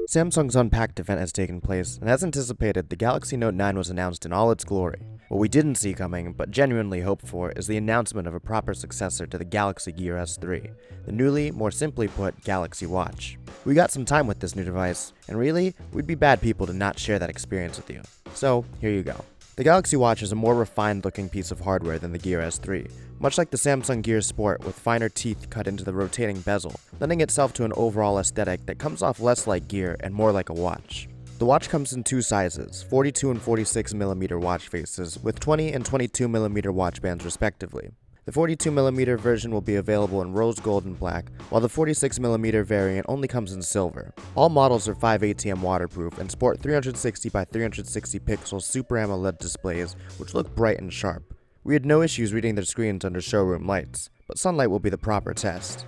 Samsung's Unpacked event has taken place, and as anticipated, the Galaxy Note 9 was announced in all its glory. What we didn't see coming, but genuinely hoped for, is the announcement of a proper successor to the Galaxy Gear S3, the newly, more simply put, Galaxy Watch. We got some time with this new device, and really, we'd be bad people to not share that experience with you. So, here you go. The Galaxy Watch is a more refined looking piece of hardware than the Gear S3, much like the Samsung Gear Sport with finer teeth cut into the rotating bezel, lending itself to an overall aesthetic that comes off less like Gear and more like a watch. The watch comes in two sizes, 42 and 46mm watch faces, with 20 and 22mm watch bands respectively. The 42mm version will be available in rose gold and black, while the 46mm variant only comes in silver. All models are 5 ATM waterproof and sport 360 by 360 pixel Super AMOLED displays, which look bright and sharp. We had no issues reading their screens under showroom lights, but sunlight will be the proper test.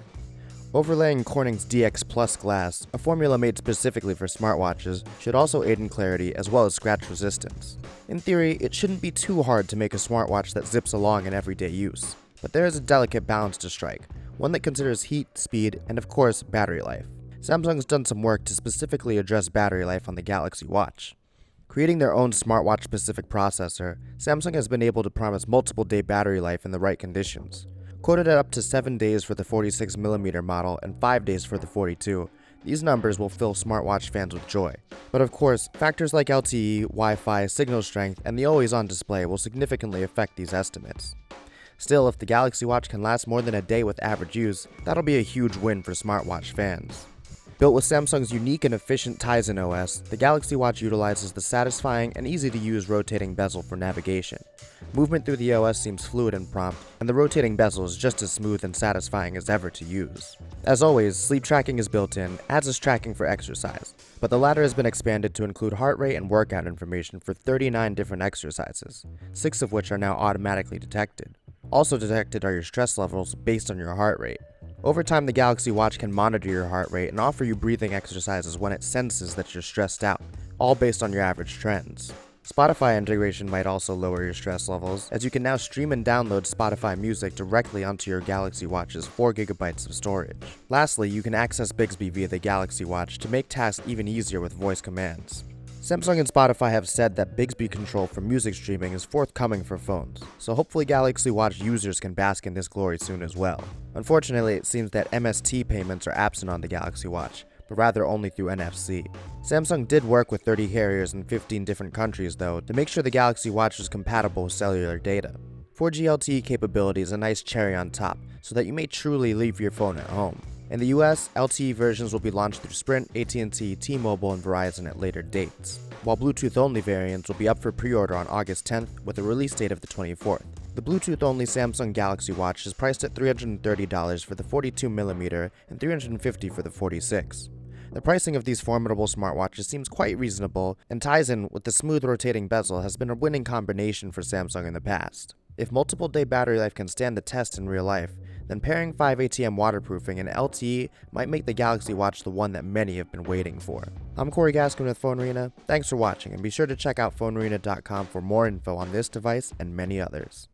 Overlaying Corning's DX Plus glass, a formula made specifically for smartwatches, should also aid in clarity as well as scratch resistance. In theory, it shouldn't be too hard to make a smartwatch that zips along in everyday use. But there is a delicate balance to strike, one that considers heat, speed, and of course, battery life. Samsung's done some work to specifically address battery life on the Galaxy Watch. Creating their own smartwatch-specific processor, Samsung has been able to promise multiple-day battery life in the right conditions. Quoted at up to 7 days for the 46mm model and 5 days for the 42, these numbers will fill smartwatch fans with joy. But of course, factors like LTE, Wi-Fi, signal strength, and the always-on display will significantly affect these estimates. Still, if the Galaxy Watch can last more than a day with average use, that'll be a huge win for smartwatch fans. Built with Samsung's unique and efficient Tizen Os, the Galaxy Watch utilizes the satisfying and easy-to-use rotating bezel for navigation. Movement through the OS seems fluid and prompt, and the rotating bezel is just as smooth and satisfying as ever to use. As always, sleep tracking is built in, as is tracking for exercise, but the latter has been expanded to include heart rate and workout information for 39 different exercises, 6 of which are now automatically detected. Also detected are your stress levels based on your heart rate. Over time, the Galaxy Watch can monitor your heart rate and offer you breathing exercises when it senses that you're stressed out, all based on your average trends. Spotify integration might also lower your stress levels, as you can now stream and download Spotify music directly onto your Galaxy Watch's 4GB of storage. Lastly, you can access Bixby via the Galaxy Watch to make tasks even easier with voice commands. Samsung and Spotify have said that Bixby control for music streaming is forthcoming for phones, so hopefully Galaxy Watch users can bask in this glory soon as well. Unfortunately, it seems that MST payments are absent on the Galaxy Watch, but rather only through NFC. Samsung did work with 30 carriers in 15 different countries though to make sure the Galaxy Watch was compatible with cellular data. 4G LTE capability is a nice cherry on top, so that you may truly leave your phone at home. In the US, LTE versions will be launched through Sprint, AT&T, T-Mobile, and Verizon at later dates, while Bluetooth-only variants will be up for pre-order on August 10th with a release date of the 24th. The Bluetooth-only Samsung Galaxy Watch is priced at $330 for the 42mm and $350 for the 46. The pricing of these formidable smartwatches seems quite reasonable, and Tizen with the smooth rotating bezel has been a winning combination for Samsung in the past. If multiple-day battery life can stand the test in real life, then pairing 5 ATM waterproofing and LTE might make the Galaxy Watch the one that many have been waiting for. I'm Corey Gaskin with PhoneArena. Thanks for watching, and be sure to check out PhoneArena.com for more info on this device and many others.